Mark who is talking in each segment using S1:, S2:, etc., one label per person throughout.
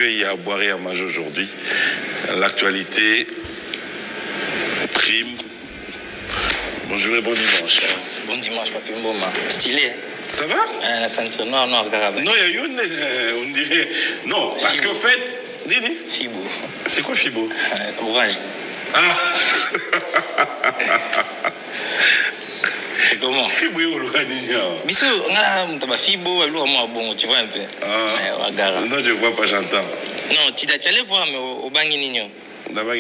S1: Il y a à boire et à manger aujourd'hui. L'actualité prime. Bonjour et bon dimanche.
S2: Bon dimanche, Papi Mboma. Stylé.
S1: Ça va?
S2: La ceinture noire, Garabé.
S1: Non, il y a une, on dirait. Non, parce qu'en fait. Didi.
S2: Fibo.
S1: C'est quoi Fibo?
S2: Orange.
S1: Ah!
S2: C'est comment?
S1: Fibo est au Louanignan.
S2: Bissou, on a Fibo, bon, tu vois un peu.
S1: Ah. Non, je vois pas, j'entends.
S2: Non, tu allé voir, mais au Banginignon.
S1: D'abord,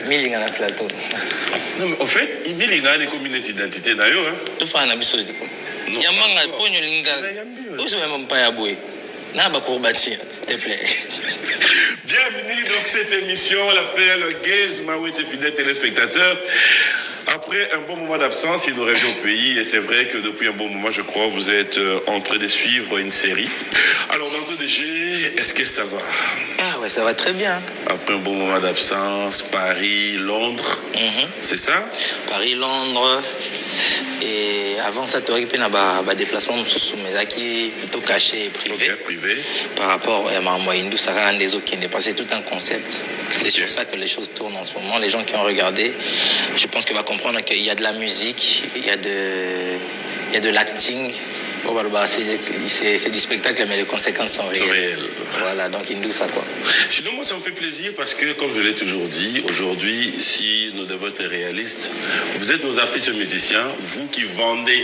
S2: Milling à la plateau.
S1: non, mais en fait, il y a des communautés d'identité d'ailleurs.
S2: Tout fait un abissou. Yamanga, Pogno Linga. Où est-ce que je pas à bouer? N'a pas bâtir, s'il te plaît.
S1: Bienvenue dans cette émission, on l'appelle Gaze Mawete et fidèles téléspectateurs. Après un bon moment d'absence, il nous revient au pays et c'est vrai que depuis un bon moment, je crois, vous êtes en train de suivre une série. Alors, d'entrée de jeu, est-ce que ça va?
S2: Ah ouais, ça va très bien.
S1: Après un bon moment d'absence, Paris, Londres, c'est ça?
S2: Paris, Londres. Et avant ça, tu aurais pu avoir un déplacement mais qui plutôt caché et privé.
S1: Ok, privé.
S2: Par rapport à ma Hindou, ça rend des autres qui n'est pas. C'est tout un concept. C'est sur ça que les choses tournent en ce moment. Les gens qui ont regardé, je pense qu'ils vont comprendre qu'il y a de la musique, il y a de l'acting. C'est du spectacle, mais les conséquences sont réelles. Voilà, donc Hindou, ça quoi.
S1: Sinon, moi, ça me fait plaisir parce que, comme je l'ai toujours dit, aujourd'hui, si nous devons être réalistes, vous êtes nos artistes musiciens, vous qui vendez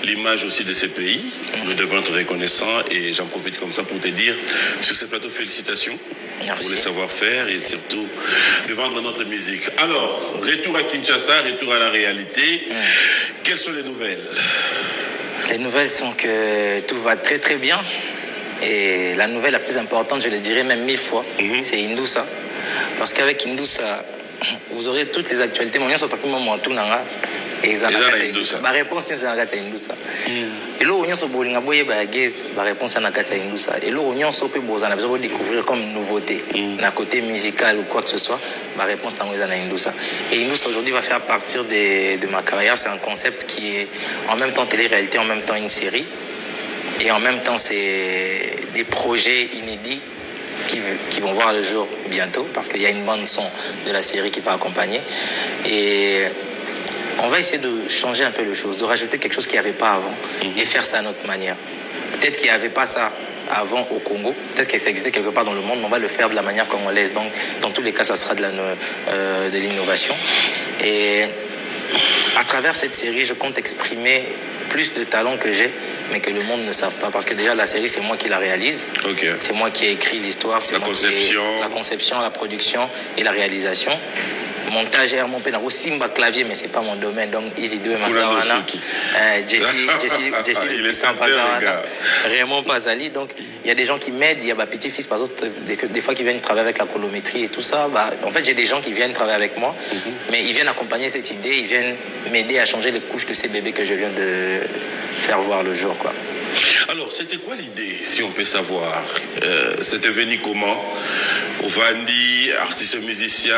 S1: l'image aussi de ces pays, nous devons être reconnaissants et j'en profite comme ça pour te dire, sur ce plateau, félicitations. Merci. Pour le savoir-faire et surtout de vendre notre musique. Alors, retour à Kinshasa, retour à la réalité. Quelles sont les nouvelles?
S2: Les nouvelles sont que tout va très très bien. Et la nouvelle la plus importante, je le dirais même 1000 fois, c'est Hindousa. Parce qu'avec Hindousa, vous aurez toutes les actualités. Mon lien sur papier, moi, tout n'a ma réponse, c'est Hindousa. Et là, on sur Bolinga Boye, ma réponse, c'est Hindousa. Et là, on sur Bozana, vous allez découvrir comme nouveauté, d'un côté musical ou quoi que ce soit, ma réponse, c'est Hindousa. Et Hindousa, aujourd'hui, va faire partir de ma carrière. C'est un concept qui est en même temps télé-réalité, en même temps une série. Et en même temps, c'est des projets inédits qui vont voir le jour bientôt, parce qu'il y a une bande son de la série qui va accompagner. Et on va essayer de changer un peu les choses, de rajouter quelque chose qu'il n'y avait pas avant et faire ça à notre manière. Peut-être qu'il n'y avait pas ça avant au Congo, peut-être que ça existait quelque part dans le monde, mais on va le faire de la manière congolaise. Donc, dans tous les cas, ça sera de l'innovation. Et à travers cette série, je compte exprimer plus de talents que j'ai, mais que le monde ne savent pas. Parce que déjà, la série, c'est moi qui la réalise. Okay. C'est moi qui ai écrit l'histoire. C'est la conception, la production et la réalisation. Montage et mon pénal aussi clavier, mais c'est pas mon domaine. Donc Easy 2 Massawana, Jessie
S1: il est sincère, les gars.
S2: Raymond Pazali. Donc il y a des gens qui m'aident. Il y a ma petit-fils par exemple, des fois qui viennent travailler avec la colométrie et tout ça. En fait, j'ai des gens qui viennent travailler avec moi, mais ils viennent accompagner cette idée. Ils viennent m'aider à changer les couches de ces bébés que je viens de faire voir le jour, quoi.
S1: Alors, c'était quoi l'idée, si on peut savoir? C'était venu comment? Ovandi, artiste musicien,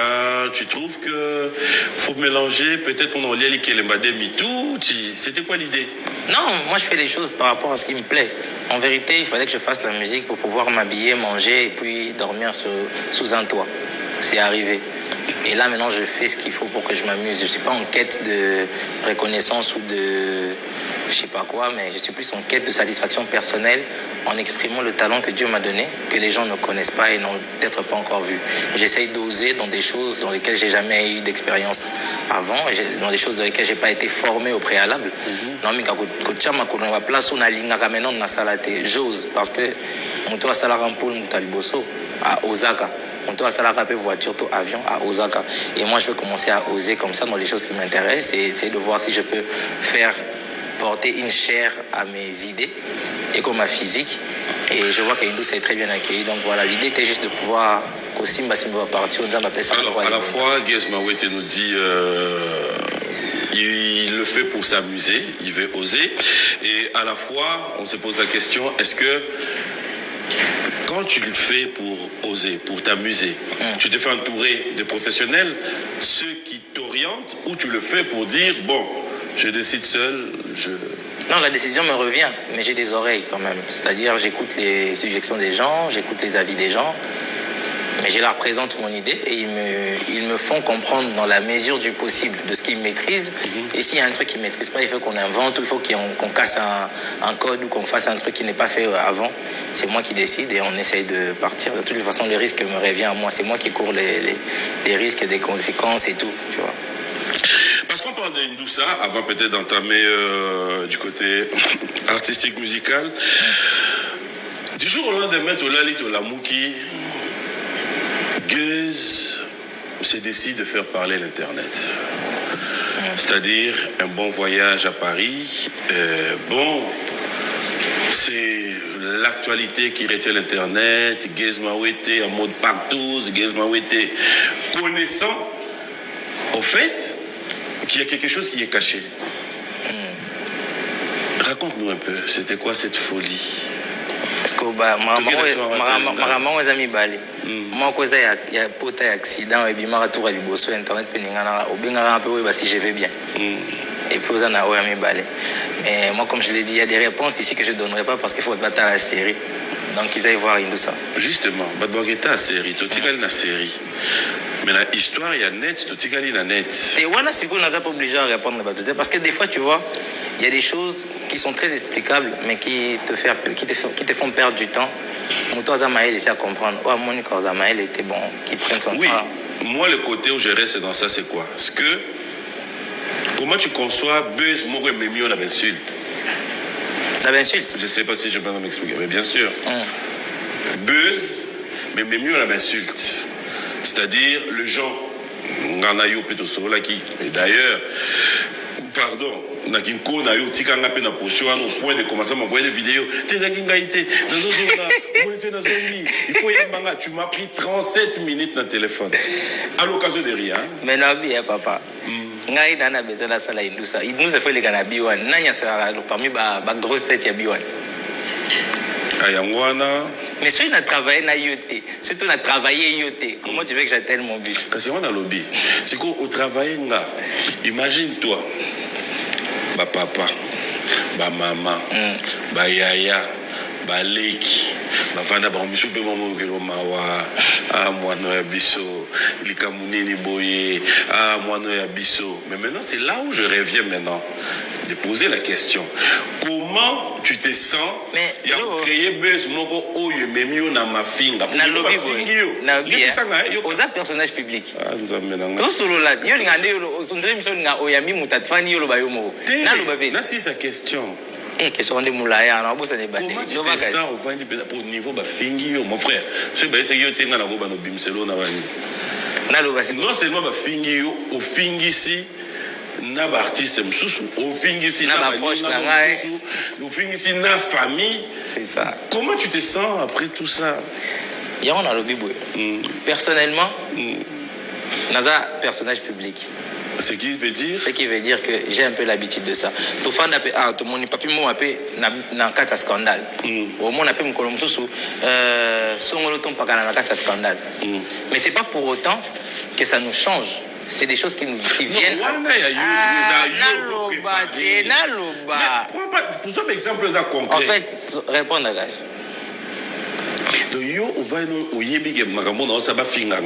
S1: tu trouves que faut mélanger, peut-être qu'on a lié les mbadé mitou? C'était quoi l'idée?
S2: Non, moi je fais les choses par rapport à ce qui me plaît. En vérité, il fallait que je fasse la musique pour pouvoir m'habiller, manger et puis dormir sous un toit. C'est arrivé. Et là, maintenant, je fais ce qu'il faut pour que je m'amuse. Je ne suis pas en quête de reconnaissance ou de je sais pas quoi, mais je suis plus en quête de satisfaction personnelle en exprimant le talent que Dieu m'a donné, que les gens ne connaissent pas et n'ont peut-être pas encore vu. J'essaye d'oser dans des choses dans lesquelles j'ai jamais eu d'expérience avant, dans des choses dans lesquelles j'ai pas été formé au préalable. Non, mais quand on va place on a l'ingaka maintenant on a salaté. J'ose parce que mon toit salarampoul mutaliboso à Osaka. On doit s'arrêter voiture, tout avion à Osaka. Et moi, je veux commencer à oser comme ça dans les choses qui m'intéressent et essayer de voir si je peux porter une chair à mes idées et comme ma physique. Et je vois que Hindou s'est très bien accueilli. Donc voilà, l'idée était juste de pouvoir qu'au Simba va partir.
S1: Alors, à la fois, Gaze Mawete nous dit il le fait pour s'amuser, il veut oser. Et à la fois, on se pose la question, est-ce que quand tu le fais pour oser, pour t'amuser, tu te fais entourer de professionnels, ceux qui t'orientent, ou tu le fais pour dire, bon, je décide seul,
S2: Non, la décision me revient, mais j'ai des oreilles quand même. C'est-à-dire, j'écoute les suggestions des gens, j'écoute les avis des gens. Mais je leur présente mon idée et ils me font comprendre dans la mesure du possible de ce qu'ils maîtrisent. Et s'il y a un truc qu'ils ne maîtrisent pas, il faut qu'on invente ou il faut qu'on casse un code ou qu'on fasse un truc qui n'est pas fait avant. C'est moi qui décide et on essaye de partir. De toute façon, le risque me revient à moi. C'est moi qui cours les risques, des conséquences et tout, tu vois.
S1: Parce qu'on parle d'Indoussa, avant peut-être d'entamer du côté artistique musical, du jour au lendemain, tu as la Mouki, Gueuse se décide de faire parler l'Internet. C'est-à-dire un bon voyage à Paris. C'est l'actualité qui retient l'Internet. Gueuse Mawete en mode partout, Gueuse Mawete connaissant, au fait, qu'il y a quelque chose qui est caché. Raconte-nous un peu, c'était quoi cette folie?
S2: Parce que maman les amis balé moi cause il y a pota accident et bimara tour à liboso internet peningana obengara un peu si je vais bien et puis aux ana amis balé. Mais moi comme je l'ai dit, il y a des réponses ici que je donnerai pas parce qu'il faut battre la série. Donc ils aillent voir Indoussa. Justement,
S1: Badbogeta série, totikali na série. Mais l'histoire il y a net, totikali na net.
S2: Et voilà ce qu'on n'a pas obligé à répondre parce que des fois tu vois, il y a des choses qui sont très explicables mais qui te font perdre du temps. Mouto Zamaël essaie à comprendre. Oh Monique Zamaël était bon, qui prenne son temps.
S1: Oui, moi le côté où je reste dans ça c'est quoi? Parce que comment tu conçois Buzz Moro Memio la insulte?
S2: La insulte?
S1: Je ne sais pas si je peux m'expliquer, mais bien sûr. Buzz, mais mieux la insulte. C'est-à-dire le genre, et d'ailleurs, pardon, au point de commencer à m'envoyer des vidéos. Tu m'as pris 37 minutes dans le téléphone. À l'occasion de rien.
S2: Mais non, bien, papa. Ngai nana besoin de ça là Indoussa. Il nous a fait les Ganabiwan. Nanya sera parmi ba grosse tête ya Biwan.
S1: Ayangwana.
S2: Mais si on a travaillé na yoté, surtout on a travaillé yoté. Comment tu veux que j'atteigne mon but?
S1: Parce qu'on a lobby. C'est qu'au travail là, imagine-toi, ba papa, ba maman, ba yaya, ba leki, ba vanda ba misu pe maman ke lo mawa, mwana ya biso, likamunini boye, mwana ya biso. Mais maintenant c'est là où je reviens maintenant de poser la question. Comment tu te sens?
S2: Mais
S1: il y a créé buzz moko oyo memio na mafinga.
S2: Na lobby na lobby. Aux personnages publics. Tout solo là, yo ngande yo osondre mission nga oyami mutatfani yo lo bayo mo. Na lo babe.
S1: Na si sa question.
S2: Question de moulaya na bosa ne bande.
S1: Comment tu te sens au vandi pour niveau ba fingi yo mon frère? Ce ba c'est yo tenga na go ba no bimselo na bani.
S2: Na lo basi.
S1: Non seulement ba fingi yo, au fingisi na ba artiste msusu, au fingisi na ba
S2: proche na ngai,
S1: au fingisi na famille.
S2: C'est ça.
S1: Comment tu te sens après tout ça?
S2: Ya on a lobby boy. Personnellement, naza personnage public.
S1: Ce qui veut dire?
S2: Ce qui veut dire que j'ai un peu l'habitude de ça. Tout fan d'appel, tout mon papi mo appelé na kata scandale. Au moins on appelle mon colombe sous songolo ton pas na kata scandale. Mais c'est pas pour autant que ça nous change. C'est des choses qui viennent.
S1: Pour ça, exemple, ça concret.
S2: En fait, répondre à Gas.
S1: Donc, yo, on va au Yébig Magamon, ça va finir.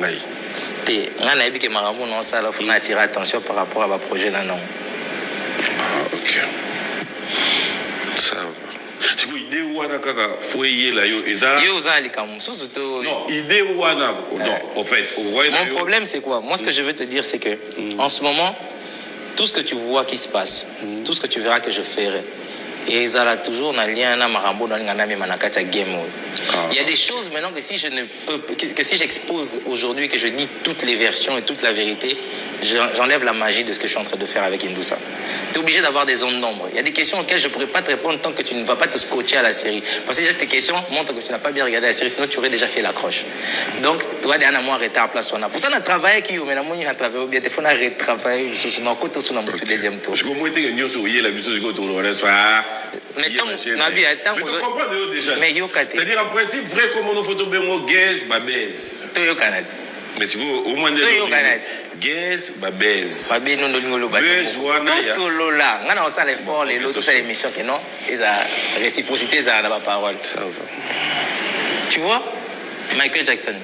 S2: On a vu que Magamon, ça va attirer attention par rapport à ma projet là, non.
S1: Ah, ok. Ça va. C'est quoi l'idée ou ana kaka foyer là yo eza
S2: yo zali comme surtout
S1: non idée ou ana non en fait
S2: mon problème c'est quoi? Moi ce que je veux te dire c'est que en ce moment tout ce que tu vois qui se passe tout ce que tu verras que je ferai et ça a toujours un lien na marambo dans ngana manakata game. Il y a des choses maintenant que si je ne peux que si j'expose aujourd'hui que je dis toutes les versions et toute la vérité, j'enlève la magie de ce que je suis en train de faire avec Indoussa. Tu es obligé d'avoir des zones d'ombre. Il y a des questions auxquelles je ne pourrais pas te répondre tant que tu ne vas pas te scotcher à la série. Parce que déjà tes questions montrent que tu n'as pas bien regardé la série, sinon tu aurais déjà fait l'accroche. Donc, tu vas dire à moi arrêter à place. Pourtant, on a travaillé qui mais on a travaillé bien. Il faut retravailler sur mon côté sur notre deuxième tour.
S1: Je comprends que nous sommes la mission
S2: mais tant
S1: c'est-à-dire en principe vrai comme on photo bengo gaze babez. Mais si vous au moins de gaze babez.
S2: Babé non ngolo ba. Tout solo là, ngana on ça l'effort les l'autre ça l'émission que non, ils a réciprocité ça dans la parole.
S1: Ça va.
S2: Tu vois Michael Jackson.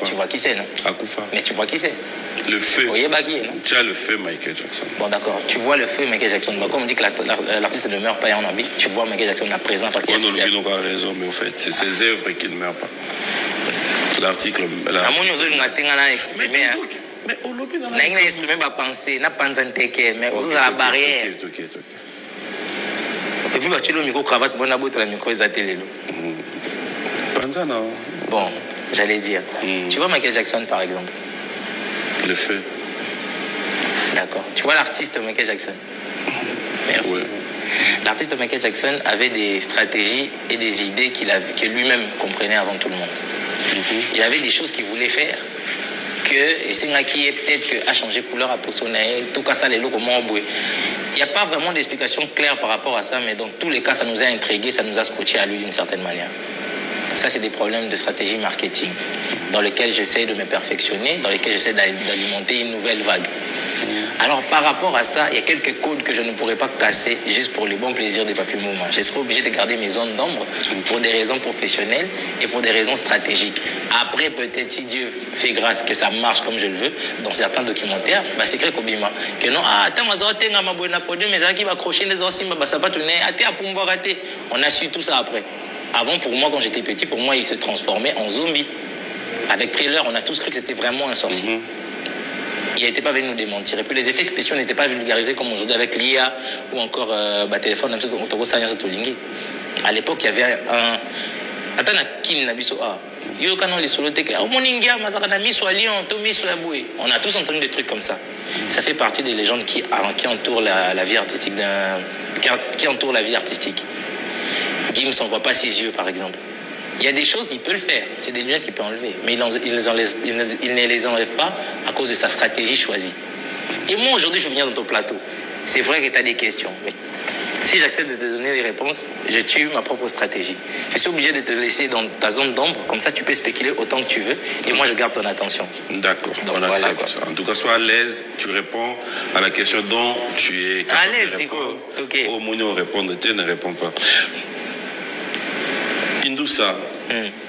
S2: Tu vois qui c'est, non?
S1: Akufa.
S2: Mais tu vois qui c'est?
S1: Le feu.
S2: Oui, Bagui, non?
S1: Tu as le feu Michael Jackson.
S2: Bon, d'accord. Tu vois le feu Michael Jackson. Bon, comme on dit que l'artiste ne meurt pas en Namibie, tu vois Michael Jackson là présent parce qu'il y a ses œuvres.
S1: On a raison, mais au fait, c'est ses œuvres qui ne meurent pas. L'article. Mais au lobby dans la
S2: exprimé ma pensée, n'a pas entêté, mais on a la barrière.
S1: Ok.
S2: Et puis, tu as le micro cravate, bon, à bout de la micro, ils attellent. Bon, j'allais dire. Tu vois Michael Jackson, par exemple?
S1: Le feu.
S2: D'accord. Tu vois l'artiste Michael Jackson? Merci. Ouais. L'artiste Michael Jackson avait des stratégies et des idées que lui-même comprenait avant tout le monde. Il avait des choses qu'il voulait faire. Et c'est un qui est peut-être a changé couleur à Possonné, tout cas ça les locaux il n'y a pas vraiment d'explication claire par rapport à ça, mais dans tous les cas ça nous a intrigués, ça nous a scotché à lui d'une certaine manière. Ça c'est des problèmes de stratégie marketing dans lesquels j'essaie de me perfectionner, dans lesquels j'essaie d'alimenter une nouvelle vague. Alors par rapport à ça, il y a quelques codes que je ne pourrais pas casser juste pour les bons plaisirs des Papy Mouvement. Je serai obligé de garder mes zones d'ombre pour des raisons professionnelles et pour des raisons stratégiques. Après, peut-être si Dieu fait grâce que ça marche comme je le veux, dans certains documentaires, bah, c'est clair qu'Obima, que non, on a su tout ça après. Avant, pour moi, quand j'étais petit, pour moi, il s'est transformé en zombie. Avec Trailer, on a tous cru que c'était vraiment un sorcier. Il n'était pas venu nous démentir. Et puis les effets spéciaux n'étaient pas vulgarisés comme aujourd'hui avec l'IA ou encore téléphone. À l'époque, il y avait un... On a tous entendu des trucs comme ça. Ça fait partie des légendes qui entourent la vie artistique qui entourent la vie artistique. Gims, on ne voit pas ses yeux, par exemple. Il y a des choses, il peut le faire. C'est des lunettes qu'il peut enlever. Mais il ne les enlève pas à cause de sa stratégie choisie. Et moi, aujourd'hui, je viens dans ton plateau. C'est vrai que tu as des questions. Mais si j'accepte de te donner des réponses, je tue ma propre stratégie. Je suis obligé de te laisser dans ta zone d'ombre. Comme ça, tu peux spéculer autant que tu veux. Et moi, je garde ton attention.
S1: D'accord. On accepte. En tout cas, sois à l'aise. Tu réponds à la question dont tu es capable
S2: à l'aise, c'est quoi? Ok.
S1: Au moment où répondre, tu ne réponds pas. Indoussa,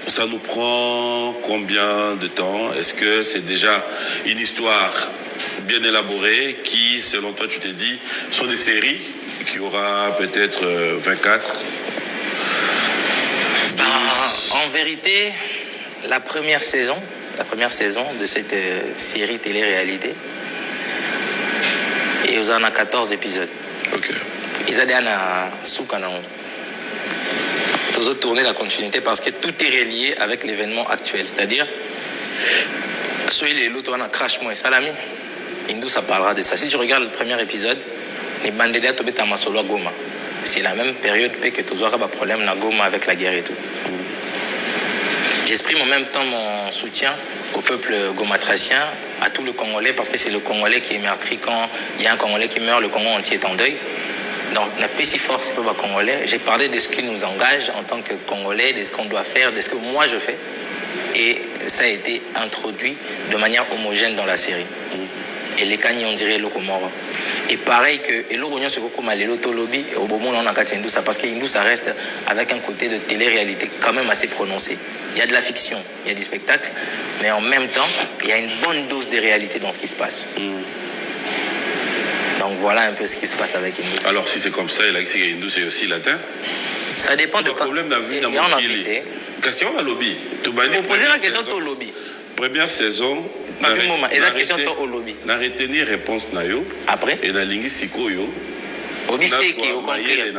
S1: ça nous prend combien de temps? Est-ce que c'est déjà une histoire bien élaborée qui, selon toi, tu t'es dit, sont des séries qui aura peut-être 24?
S2: En vérité, la première saison de cette série télé-réalité, et vous en a 14 épisodes.
S1: Ok.
S2: Ils ont tourner la continuité parce que tout est relié avec l'événement actuel. C'est-à-dire, soyez les lots, on a crash moi et salami. Indou, ça parlera de ça. Si tu regardes le premier épisode, les bandeliers tombent à Masolo Goma. C'est la même période que tu as un problème na Goma avec la guerre et tout. J'exprime en même temps mon soutien au peuple gomatracien, à tout le Congolais, parce que c'est le Congolais qui est meurtri quand il y a un Congolais qui meurt, le Congo entier est en deuil. Donc, on n'a pas si fort, c'est pas Congolais. J'ai parlé de ce qui nous engage en tant que Congolais, de ce qu'on doit faire, de ce que moi je fais. Et ça a été introduit de manière homogène dans la série. Et les Kani, on dirait Lokomoro. Et pareil que Elogonion se comme l'Eloto Lobby, au moment où on a Indoussa, parce qu'Indoussa reste avec un côté de télé-réalité quand même assez prononcé. Il y a de la fiction, il y a du spectacle, mais en même temps, il y a une bonne dose de réalité dans ce qui se passe. Donc voilà un peu ce qui se passe avec Indus.
S1: Alors si c'est comme ça, Indus est aussi latin?
S2: Ça dépend de
S1: quoi. Le problème d'avis dans mon pays. Question à lobby.
S2: Vous posez la question au lobby.
S1: Première saison.
S2: Et la question au lobby.
S1: La retenir réponse nayo.
S2: Après.
S1: Et la lingue sikoyo.
S2: Obi c'est qui au compris.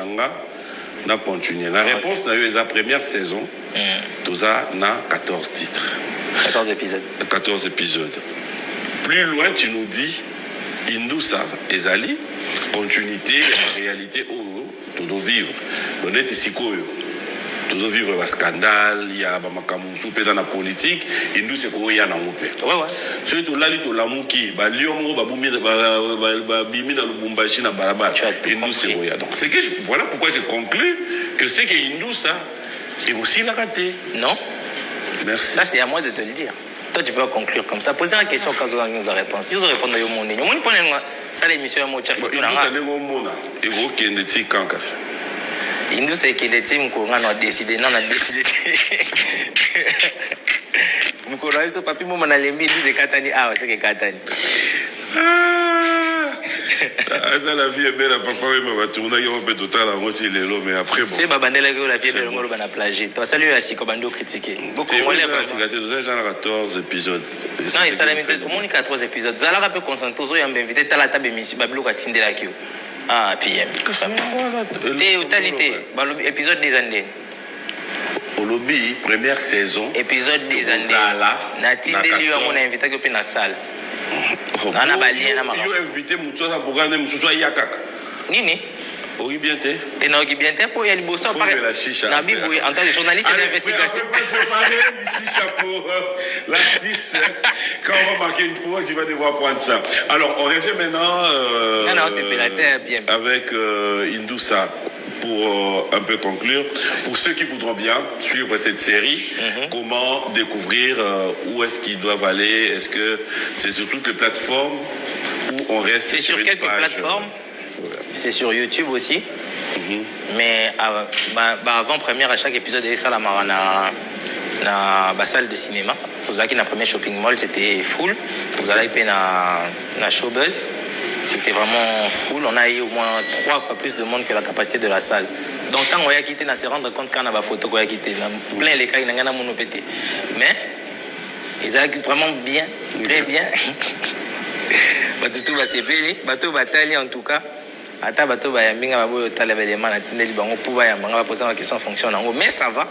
S1: Na continuer. La réponse nayo est la première saison. Toza na 14 titres.
S2: 14 épisodes.
S1: 14 épisodes. Plus loin tu nous dis Indoussa ezali continuité la réalité où tu dois vivre. Honnête ici quoi tu dois vivre un scandale, il y a ba makamusu pe dans la politique, Indoussa ko ya na ngope.
S2: Ouais.
S1: Ceux to lali to lamuki, ba liongo ba bumi ba bimi na Lubumbashi na barabara. Indoussa ko ya. Donc c'est que voilà pourquoi je conclus que c'est que Indoussa est aussi la raté.
S2: Non.
S1: Merci.
S2: Ça c'est à moi de te le dire. Toi, tu peux conclure comme ça. Posez la question quand vous avez une réponse. Vous répondez au monde. Vous ne ça l'émission à mon chef.
S1: Et vous, ça n'est pas mon et vous qui êtes quand
S2: Indus c'est que les teams qu'on a décidé, non, on a décidé. Mukolo hizo papi mama na lembi Indus c'est Katani, ah c'est que Katani.
S1: La vie est belle, papa, mais va tourner, on peut tout à l'heure, mais après, bon.
S2: C'est Babandela que la vie est belle, on va plagier. Toi, salut à Sikobando critiqué.
S1: Beaucoup de gens, genre 14 épisodes.
S2: Non, il s'est limité, au moins 14 épisodes. Zala peut concentrer, ils ont invité à la table émission, Bablo a tindé la queue. Ah, puis, t'es totalité, épisode des années.
S1: Au lobby, première saison.
S2: Épisode des années. Na tindé lui, on a invité que na salle. Nana balien na mama.
S1: Yo invité mutuza pour gagner mutuza yakaka.
S2: Nini?
S1: Oui bien té.
S2: T'es na bien té pour y aller bosser par. Na bibo en tant que journaliste d'investigation.
S1: Ici chapeau l'artiste. Quand on va marquer une pause, il va devoir prendre ça. Alors on revient maintenant
S2: non, c'est Pélater bien.
S1: avec Indoussa. Pour un peu conclure, pour ceux qui voudront bien suivre cette série, comment découvrir où est-ce qu'ils doivent aller? Est-ce que c'est sur toutes les plateformes ou on reste
S2: c'est sur quelques plateformes? C'est sur YouTube aussi. Mais avant-première à chaque épisode, il y a la salle de cinéma. Tout qui dans le premier shopping mall, c'était full. Vous allez na Showbuzz. C'était vraiment full. On a eu au moins 3 fois plus de monde que la capacité de la salle. Donc, quand on a quitté, on s'est rendu compte qu'on a des photos qu'on a quitté. Plein les cas, il y a un pété. Mais, ils ont vraiment bien, très bien. Tout va se payer. Bateau bataille en tout cas. Ata bateau ba yambinga baboyo tala élément na tindeli bango pour ba yambanga ba poser la question en fonction nango mais ça va.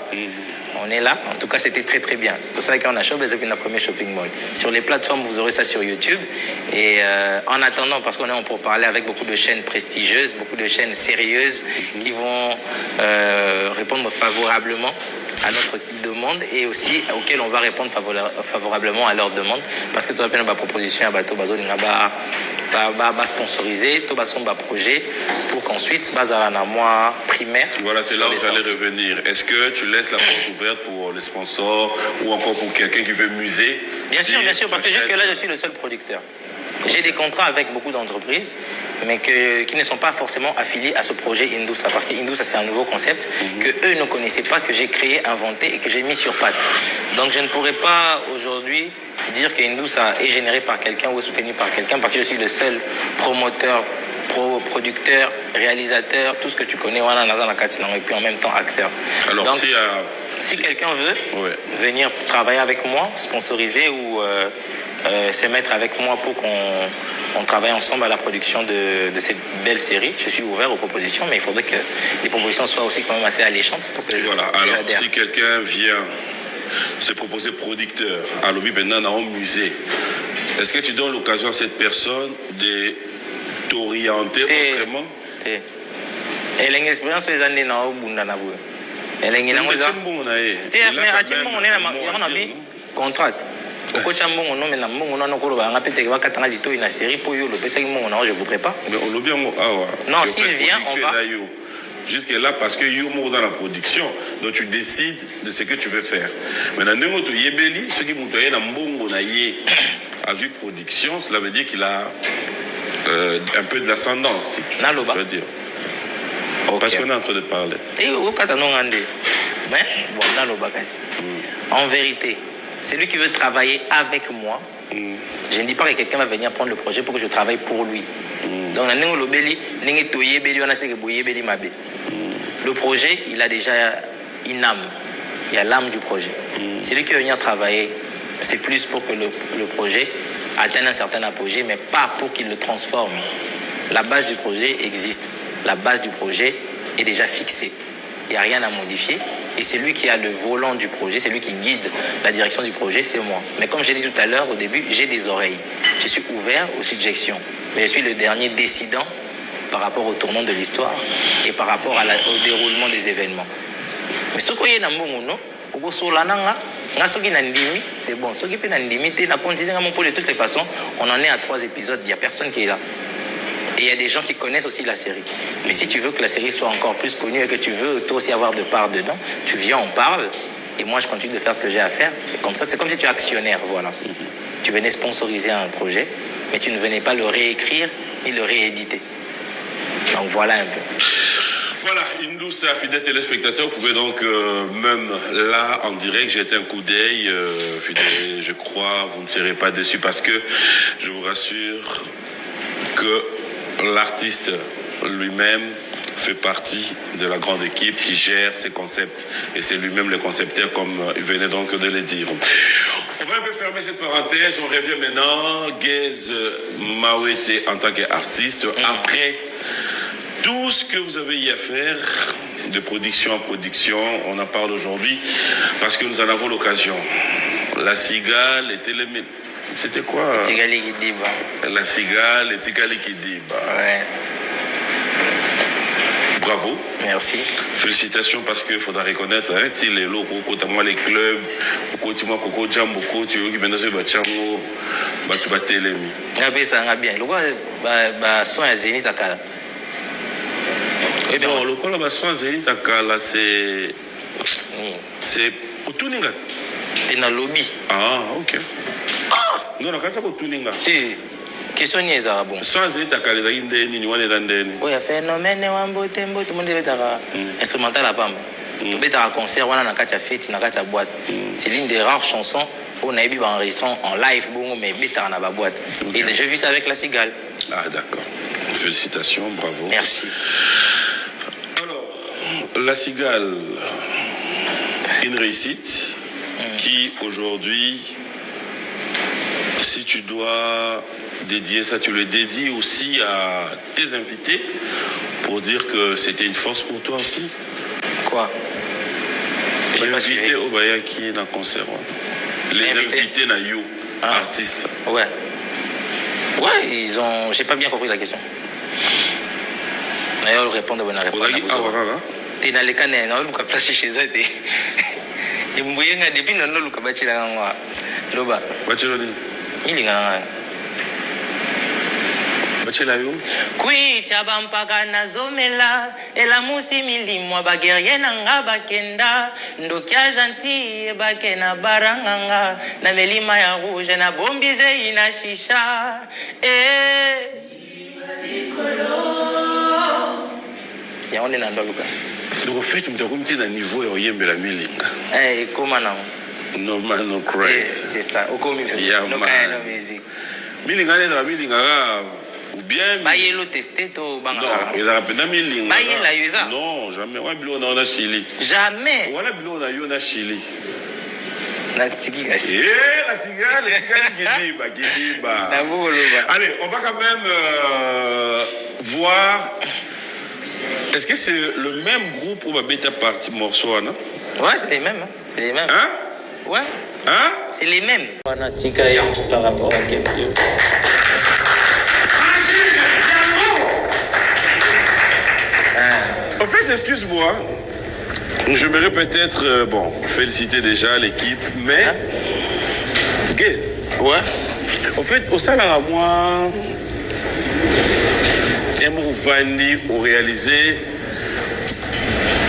S2: On est là. En tout cas, c'était très très bien. Tout ça qu'on a chopé depuis notre premier shopping mall. Sur les plateformes, vous aurez ça sur YouTube. Et en attendant, parce qu'on est en pour parler avec beaucoup de chaînes prestigieuses, beaucoup de chaînes sérieuses qui vont répondre favorablement à notre demande et aussi auxquelles on va répondre favorablement à leur demande. Parce que tu as ma proposition à bateau bazo va sponsoriser, tout son projet pour qu'ensuite, à un mois primaire.
S1: Voilà, c'est là où j'allais revenir. Est-ce que tu laisses la porte ouverte pour les sponsors ou encore pour quelqu'un qui veut muser?
S2: Bien sûr, parce que jusque-là, je suis le seul producteur. J'ai des contrats avec beaucoup d'entreprises, mais qui ne sont pas forcément affiliés à ce projet Indoussa. Parce que Indoussa, c'est un nouveau concept que eux ne connaissaient pas, que j'ai créé, inventé et que j'ai mis sur patte. Donc, je ne pourrais pas aujourd'hui dire que Indoussa est généré par quelqu'un ou est soutenu par quelqu'un, parce que je suis le seul promoteur, producteur, réalisateur, tout ce que tu connais, et puis en même temps acteur.
S1: Alors, donc,
S2: si quelqu'un veut venir travailler avec moi, sponsoriser ou se mettre avec moi pour qu'on travaille ensemble à la production de cette belle série, je suis ouvert aux propositions, mais il faudrait que les propositions soient aussi quand même assez alléchantes pour que
S1: alors si quelqu'un vient se proposer producteur à l'objet maintenant dans un musée, est-ce que tu donnes l'occasion à cette personne de t'orienter autrement?
S2: Elle a une expérience sur les années dans le monde. Elle a une contrat. Je voudrais pas. Non, s'il vient, on va.
S1: Jusque-là, parce que you es dans la production, donc tu décides de ce que tu veux faire. Maintenant, ceux qui ont à vue production, cela veut dire qu'il a un peu de l'ascendance, si tu veux dire. Okay. Parce qu'on est en train de parler.
S2: Mais, en vérité, c'est lui qui veut travailler avec moi. Je ne dis pas que quelqu'un va venir prendre le projet pour que je travaille pour lui. Donc, le projet, il a déjà une âme. Il y a l'âme du projet. C'est lui qui va venir travailler. C'est plus pour que le projet atteigne un certain apogée, mais pas pour qu'il le transforme. La base du projet existe. La base du projet est déjà fixée. Il n'y a rien à modifier. Et c'est lui qui a le volant du projet, c'est lui qui guide la direction du projet, c'est moi. Mais comme j'ai dit tout à l'heure, au début, j'ai des oreilles. Je suis ouvert aux suggestions. Mais je suis le dernier décidant par rapport au tournant de l'histoire et par rapport au déroulement des événements. Mais ce qu'il y a dans mon nom, c'est bon. Ce qui peut de toutes les façons, on en est à 3 épisodes, il n'y a personne qui est là. Et il y a des gens qui connaissent aussi la série. Mais si tu veux que la série soit encore plus connue et que tu veux toi aussi avoir de part dedans, tu viens, on parle, et moi je continue de faire ce que j'ai à faire. Et comme ça, c'est comme si tu es actionnaire, voilà. Tu venais sponsoriser un projet, mais tu ne venais pas le réécrire ni le rééditer. Donc voilà un peu.
S1: Voilà, Indoussa, fidèles téléspectateurs, vous pouvez donc même là en direct jeter un coup d'œil. Je crois, vous ne serez pas déçus parce que je vous rassure que l'artiste lui-même fait partie de la grande équipe qui gère ses concepts. Et c'est lui-même le concepteur, comme il venait donc de le dire. On va un peu fermer cette parenthèse. On revient maintenant. Gaze Mawete en tant qu'artiste. Après tout ce que vous avez eu à faire, de production en production, on en parle aujourd'hui parce que nous en avons l'occasion. La Cigale était le... C'était quoi?
S2: Tigali Kidiba.
S1: La Cigale et Tigali Kidiba.
S2: Ouais.
S1: Bravo.
S2: Merci.
S1: Félicitations parce qu'il faudra reconnaître les locaux, notamment les clubs, Koko Jambo, tu qui maintenant se batchango, tu vas télémi.
S2: Ngabe ça nga bien. Le quoi son ya Zénith akala.
S1: Oui, bon, le quoi là son Zénith akala c'est Otuninga.
S2: T'es dans lobby.
S1: Ah, OK. Ah, non, la casa Otuninga.
S2: Question ni ezara bon.
S1: Sans Zénith akala za indeni ni wane dandeni.
S2: Oui, a phénomène wambo tembo tout le monde betara instrumental à pamba. Tout betara concert wana na kati ya fête na kati ya boîte. C'est l'une des rares chansons où on a eu enregistrant en live bon mais betara na ba boîte. Et j'ai vu ça avec la Cigale.
S1: Ah d'accord. Félicitations, bravo.
S2: Merci.
S1: Alors, la Cigale, une réussite qui aujourd'hui, si tu dois dédier ça, tu le dédies aussi à tes invités pour dire que c'était une force pour toi aussi.
S2: Quoi?
S1: Les invités au Bayaki dans le concert. Les invités na you, artistes.
S2: Ouais. Ouais, ils ont... J'ai pas bien compris la question. D'ailleurs, répondre à bonne réponse. T'es dans les canets, non? Luka place chez eux. Et mouyenga depuis non luka bachila ngwa. Loba.
S1: Bachila ni.
S2: Il nga.
S1: Bachila yo.
S2: Kuita bampaka nazomela elamusi milimwa baguerrier nanga bakenda ndokia gentil bakena baranganga na melima ya rouge na bombize ina shisha ya on est dans le cas.
S1: Donc en fait, tu me dis un niveau et oyembe la milinga.
S2: Comment non?
S1: No man, no crazy.
S2: C'est ça. Au commis.
S1: No
S2: kind of music.
S1: Milinga n'est pas milinga ou bien.
S2: Bayelo testé to banga.
S1: Non, il a peine milinga.
S2: Bayela yuza.
S1: Non, jamais. Ouais, bilo na Chili.
S2: Jamais.
S1: Voilà bilo na yo na Chili.
S2: La Cigale.
S1: La Cigale, Kidiba. Allez, on va quand même voir. Est-ce que c'est le même groupe où va bêta partie morceau, non?
S2: Ouais, c'est les mêmes. C'est les mêmes.
S1: Hein?
S2: Ouais.
S1: Hein?
S2: C'est les mêmes. On a tika par rapport à quelqu'un.
S1: En fait, excuse-moi. J'aimerais peut-être, bon, féliciter déjà l'équipe, mais... Gaze.
S2: Ouais.
S1: En fait, au salaire à moi... Et mon Vandi au réalisé,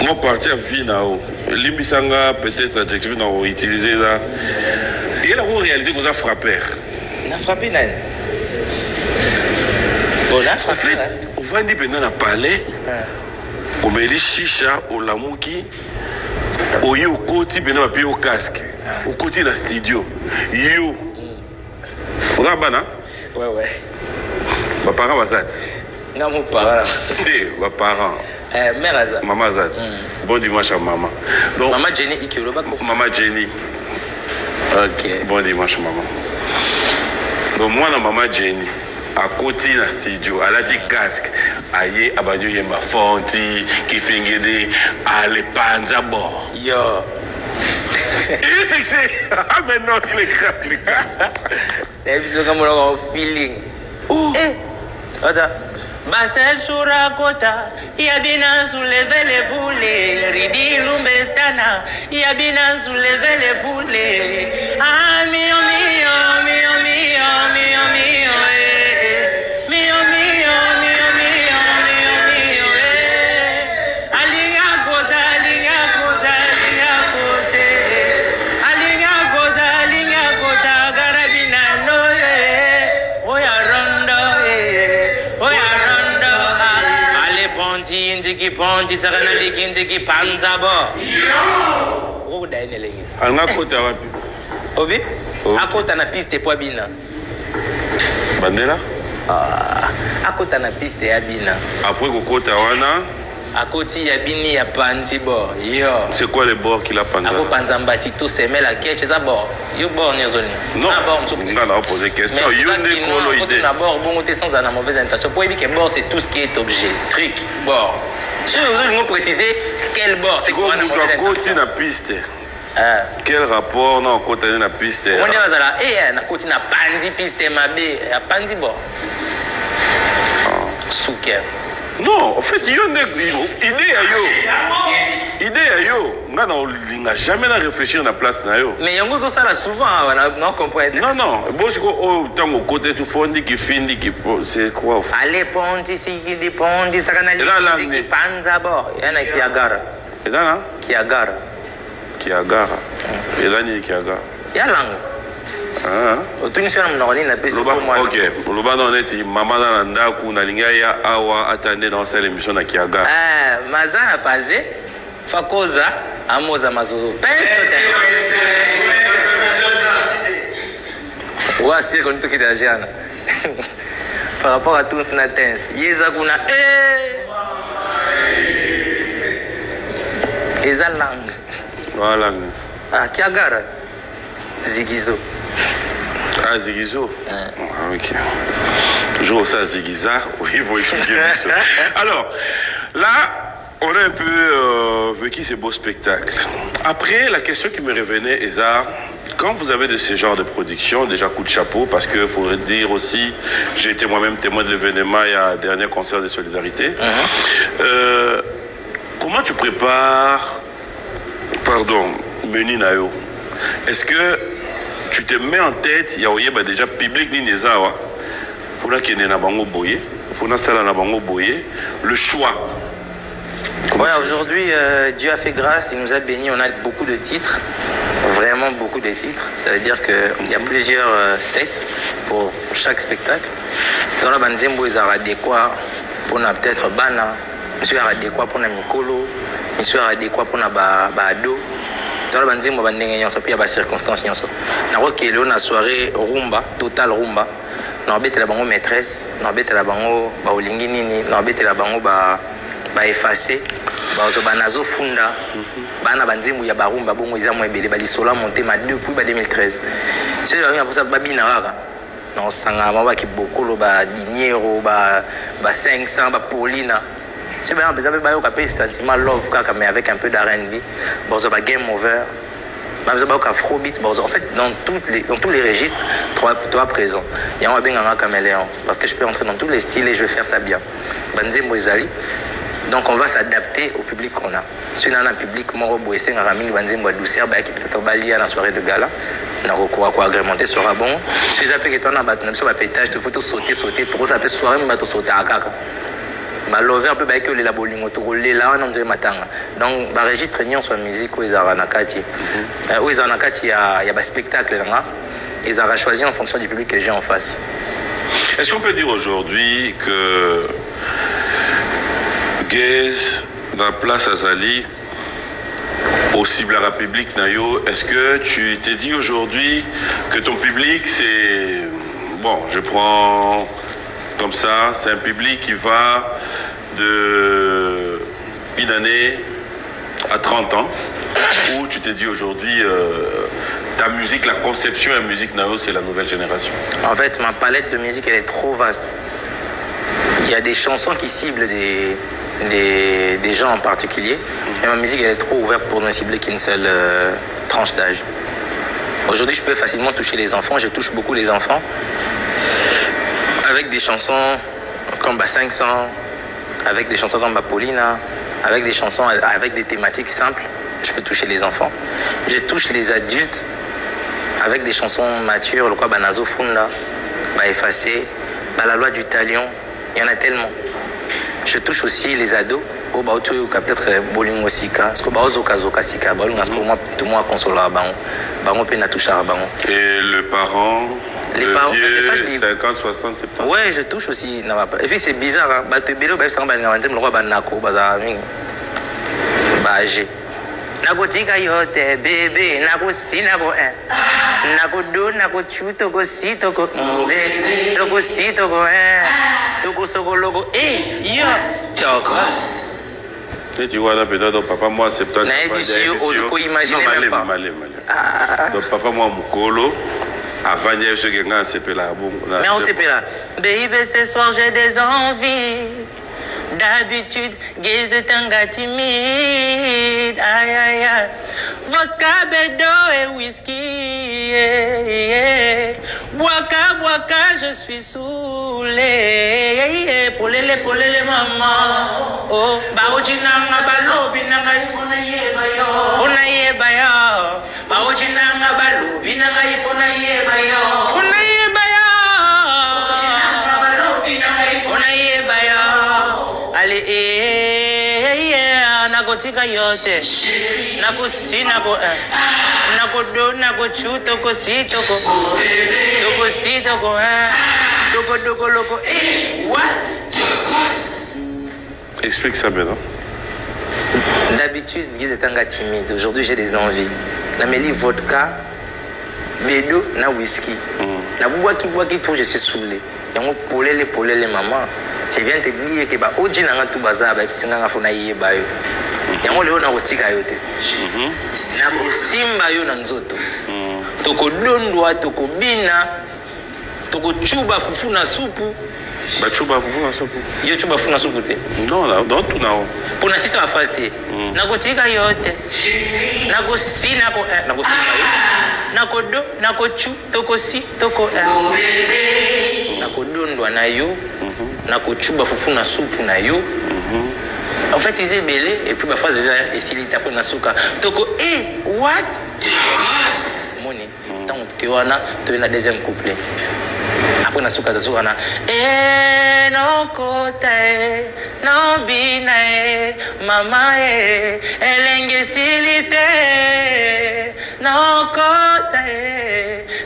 S1: mon parti à Vinao, Limbisanga peut-être adjectif n'a utilisé là. Et là, vous réalisez que vous avez frappé.
S2: On a frappé, Nan. On a frappé.
S1: En fait, au Vandi, pendant la palais, au Meli Chicha, au Lamouki, au Yo Koti, pendant la paix au casque, au côté de la studio. Yo. Vous avez un
S2: ouais, ouais.
S1: Mes parents, Bazad.
S2: Non, mon parent.
S1: Mes parents.
S2: Mère Azad.
S1: Maman Azad. Bon dimanche à maman.
S2: Donc, maman Jenny Ikelo.
S1: Maman Jenny.
S2: Ok.
S1: Bon dimanche, maman. Donc, moi, maman Jenny, à côté de la studio, elle a dit casque. Aïe, Abadou Yemba Fonti, qui finit de aller panza bord.
S2: Yo.
S1: Il est sexy. Ah, mais non, il est grave, les gars.
S2: Et puis, c'est comme un feeling. Eh, attends. Basel Surakota, Yabina souleve les poulets, Ridi Lumbestana, Yabina souleve les poulets. Ah, mio, mio, mio, mio, mio, mio, mio, mio, mio, mio, mio, mio, Aliga kota, aliga kota, aliga kote, aliga kota, aliga kota, garabina no, oya rondo, oya. Ponti, ki ponti sakana likinzi ki panza bo. Wo da ene lengi.
S1: Anga kota wapi?
S2: Obi? Akota na piste po bina.
S1: Bandela?
S2: Akota na piste ya bina.
S1: Après kokota wana
S2: akoti ya bini ya panzi bo. Yo.
S1: C'est quoi les bords qu'il a panza?
S2: Ako panza mbati to seme la keche za bo. Yo bo nyozoni.
S1: Non. On va poser question. Yo ne kolo idée.
S2: Na bord bon te sans la mauvaise intention. Pour éviter que bord c'est tout ce qui est objet, truc, bord. Si vous voulez préciser quel bord c'est quoi na mauvaise intention.
S1: Na piste. Quel rapport na côté na piste?
S2: On est là na côté na panzi piste mabe, ya panzi bord. Souker.
S1: Non, en fait, il y a une idée à yo. On n'a jamais réfléchi à la place.
S2: Mais il y a un ça souvent, on comprend.
S1: Non. Bon, c'est autant au côté du fond qui finit, c'est quoi?
S2: Allez, ponti, si qui dit ponti, ça canalise, qui panza bord. Il y en a qui agarre.
S1: Et là,
S2: qui agarre.
S1: Qui agarre. Et là, il y a qui agarre.
S2: Il y a langue.
S1: Ok, loba na neti mama na ndaku na linga ya awa atande dans cette émission na kiaga.
S2: Mazana paze fakoza amoza mazozo. Ouais, c'est comme tout qui est jeune. Par rapport à tous na tense. Yeza kuna Eza langue.
S1: Voilà.
S2: Kiagara. Zigizo.
S1: Ah, Zigizo. Ok. Toujours ça, Zigizar. Oui, il faut expliquer ça. Alors, là, on a un peu vécu ce beau spectacle. Après, la question qui me revenait, Eza, quand vous avez de ce genre de production, déjà coup de chapeau, parce qu'il faudrait dire aussi, j'ai été moi-même témoin de l'événement, il y a un dernier concert de solidarité. Comment tu prépares, Meni Nayo? Est-ce que tu te mets en tête, il y a déjà public ni nezawa, pour la qu'il y a bango boye, pour la salle na bango boye, le choix.
S2: Ouais, aujourd'hui, Dieu a fait grâce, il nous a bénis, on a beaucoup de titres, vraiment beaucoup de titres. Ça veut dire qu'il y a plusieurs sets pour chaque spectacle. Dans la banzembo, ils ont adéquat pour peut-être Bana, ils ont adéquat pour Mikolo, ils ont adéquat pour Bado. Dans la banzembo, il y a des circonstances. Il y a une soirée rumba, total rumba. On a la bango maîtresse, on a la bango baolingi nini, on a la bango ba effacé, ba nazo funda, bana banzimu ya barumba bongo iza mo ebele balisola monté ma depuis 2013. C'est là pour ça babina rara. Non sanga ma ba ki bokolo ba dinero ba 500 ba Paulina. C'est bien besoin ba yo kapé sentiment love kaka mais avec un peu d'R&B. Bozo ba game over. Afrobeat, en fait, dans tous les registres, toi présent. Il y a un bien caméléon parce que je peux entrer dans tous les styles et je vais faire ça bien. Banzé Moizali. Donc on va s'adapter au public qu'on a. Si on a un public moro boissé, on a mis Banzé douceur, qui peut-être balia à la soirée de gala, on a recours à agrémenter sera bon. Si vous avez un bâton, sur la pétage, il faut sauter, trop ça peut soirée, mais sauter à caca. Lover peut bailler que les labolingo to les là on dirait matanga donc ba registre réunion sur musique où ils ont nakati où ils ont nakati il y a ba spectacle là ils ont choisi en fonction du public que j'ai en face.
S1: Est-ce qu'on peut dire aujourd'hui que Gaze dans la place Azali au cible à la public nayo, est-ce que tu t'es dit aujourd'hui que ton public c'est bon, je prends comme ça, c'est un public qui va de une année à 30 ans, où tu t'es dit aujourd'hui, ta musique, la conception de la musique Nao, c'est la nouvelle génération.
S2: En fait, ma palette de musique, elle est trop vaste. Il y a des chansons qui ciblent des gens en particulier, mais ma musique, elle est trop ouverte pour ne cibler qu'une seule tranche d'âge. Aujourd'hui, je peux facilement toucher les enfants, je touche beaucoup les enfants. Avec des chansons comme 500, avec des chansons comme Paulina, avec des chansons avec des thématiques simples, je peux toucher les enfants. Je touche les adultes avec des chansons matures, le quoi Banazo Funda, Effacé, La loi du talion, il y en a tellement. Je touche aussi les ados, au Baotu, peut-être Bolingo Sika, parce que Baozo Kazoka Sika, Baolingo, tout le monde console à Bango, Bango Pena touche à Bango.
S1: Et le parent
S2: Les parents, c'est ça je dis.
S1: 50, 60, 70.
S2: Ouais, je touche aussi. Et puis c'est bizarre, hein. Bah, tu es belé, bah, c'est un roi, bah, nako, bah, ça, bah, j'ai. Nako tika yote, bébé, nako si, nako un. Nako do, nako chu, toko si, toko mbe. Toko si, toko un. Toko soko logo, yo, toko.
S1: Et tu vois là, peut-être, papa, moi, c'est peut-être.
S2: Non, imaginer même pas.
S1: Donc, papa, moi, Moukolo. Avant hier, je suis un CP là.
S2: Mais on CP là. Baby, ce soir, j'ai des envies. D'habitude, gaze tanga timide. Aïe, aïe, aïe. Vodka, bédo et whisky. Boaka, je suis saoulé. Polele, maman. Oh, baojinanga, balobi, nanga, ifona yeba yo. Ona yeba yo. Baojinanga, balobi, nanga, ifona yeba yo. Ona yeba yo. Baojinanga, balobi, nanga, ifona yeba yo. Allez, nakotika yote. Nakosi, nako nakodo, nakochu, toko si, toko. Toko si, toko Toko, toko, loko. What?
S1: Explique ça maintenant.
S2: D'habitude, Guy est un gars timide. Aujourd'hui, j'ai des envies. Na meli vodka, bédo, na whisky. Na bois qui tout, je suis saoulé. Yango polele maman. Je viens te dire que ba oji na tout bazar ba singa nga fona yeba yo. Yango leo na kotika yote. Na kosimba yo na nzoto. Toko dondwa, toko bina, toko chuba fufu na supu.
S1: Bah chuba fufu na supu.
S2: Yo chuba fufu na supu te.
S1: Non, là, dans tout là.
S2: Pour na sisa phrase te. Na kotika yote. Na kosi na ko na kosimba yo. Na kodo, na kochu, toko si, toko na kodondwa na yo. Na kochuba fufu na supu na yo. En fait, ils belé et puis ma phrase est s'il est après na suka. Toko what? Moni. Tant que wana, tu es na deuxième couplet. Après na suka tazuka na no kota no bina mama elenge silite no kota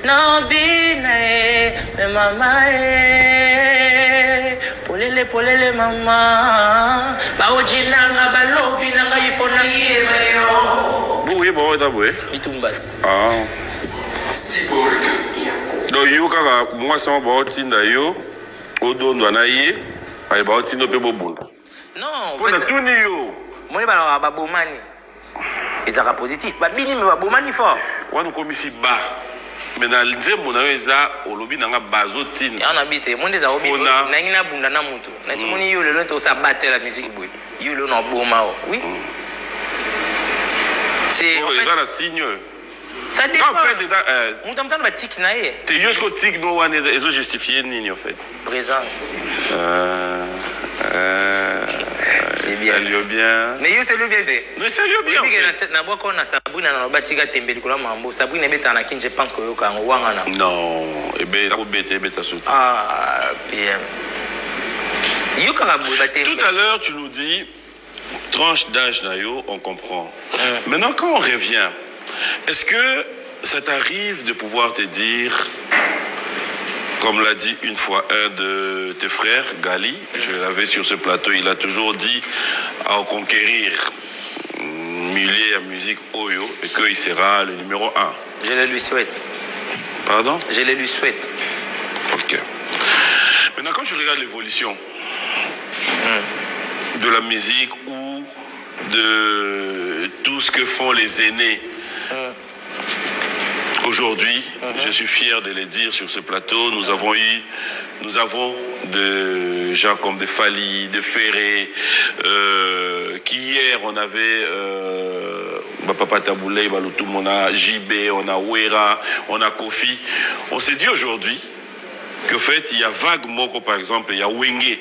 S2: no bina mama polele mama baojinanga balobi nanga ifona yeba yo
S1: oui bon d'abord
S2: itumbaz
S1: donc yo kaka moi sans baotinda yo odondo na ye ay baotindo pe bobunda
S2: non
S1: pour tout ni yo
S2: moni ba babomani ezaka positif babini me babomani fort
S1: wana komisi ba mais na nzembo na yo eza olobi nanga bazotina
S2: ya na bite monde za obi na ngina bunda na mutu na simoni yo lelo to sa battre la musique boy yo lelo na boma oui c'est en fait
S1: la signe
S2: ça dépend
S1: en fait
S2: mutu mtana batik na ye
S1: te yosko tik no wana ezo justifier nini en fait
S2: présence
S1: c'est bien. Salut bien.
S2: Mais yo salut bien te.
S1: Mais salut bien.
S2: Na boka na Sabrina na batika tembeli kula mambo. Sabrina beta na kinje pense ko yoka ngwanga na.
S1: Non, ebe ta beta suti.
S2: Ah, bien. Yo ka boy baté.
S1: Tout à l'heure tu nous dis tranche d'âge na yo, on comprend. Maintenant quand on revient, est-ce que ça t'arrive de pouvoir te dire comme l'a dit une fois un de tes frères, Gali, je l'avais sur ce plateau, il a toujours dit à conquérir Mulier à musique Oyo et qu'il sera le numéro 1.
S2: Je le lui souhaite.
S1: Pardon?
S2: Je le lui souhaite.
S1: Ok. Maintenant, quand tu regardes l'évolution de la musique ou de tout ce que font les aînés, aujourd'hui, je suis fier de le dire sur ce plateau, nous avons de gens comme des Fali, des Ferré, qui hier on avait Papa Taboulé, on a JB, on a Ouera, on a Kofi. On s'est dit aujourd'hui qu'en fait il y a Vague Moko par exemple, il y a Wenge.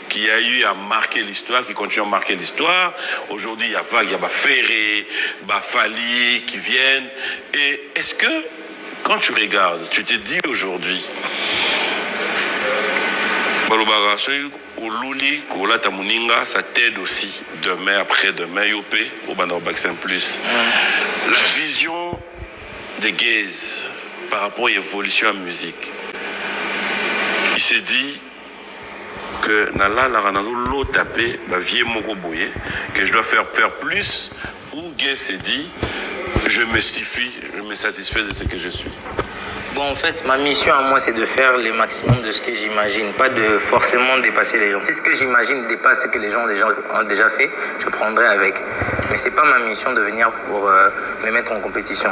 S1: Qui a eu à marquer l'histoire, qui continue à marquer l'histoire. Aujourd'hui, il y a Vague, il y a Ferré, Fali qui viennent. Et est-ce que, quand tu regardes, tu te dis aujourd'hui, ça t'aide aussi demain, après-demain, Yopé, au Bac 5+. La vision des gays par rapport à l'évolution en musique. Il s'est dit que dans l'eau tapé, que je dois faire plus, ou Gay s'est dit, je me satisfais de ce que je suis.
S2: Bon, en fait, ma mission à moi, c'est de faire le maximum de ce que j'imagine, pas de forcément dépasser les gens. Si ce que j'imagine dépasse ce que les gens ont déjà fait, je prendrai avec. Mais c'est pas ma mission de venir pour me mettre en compétition.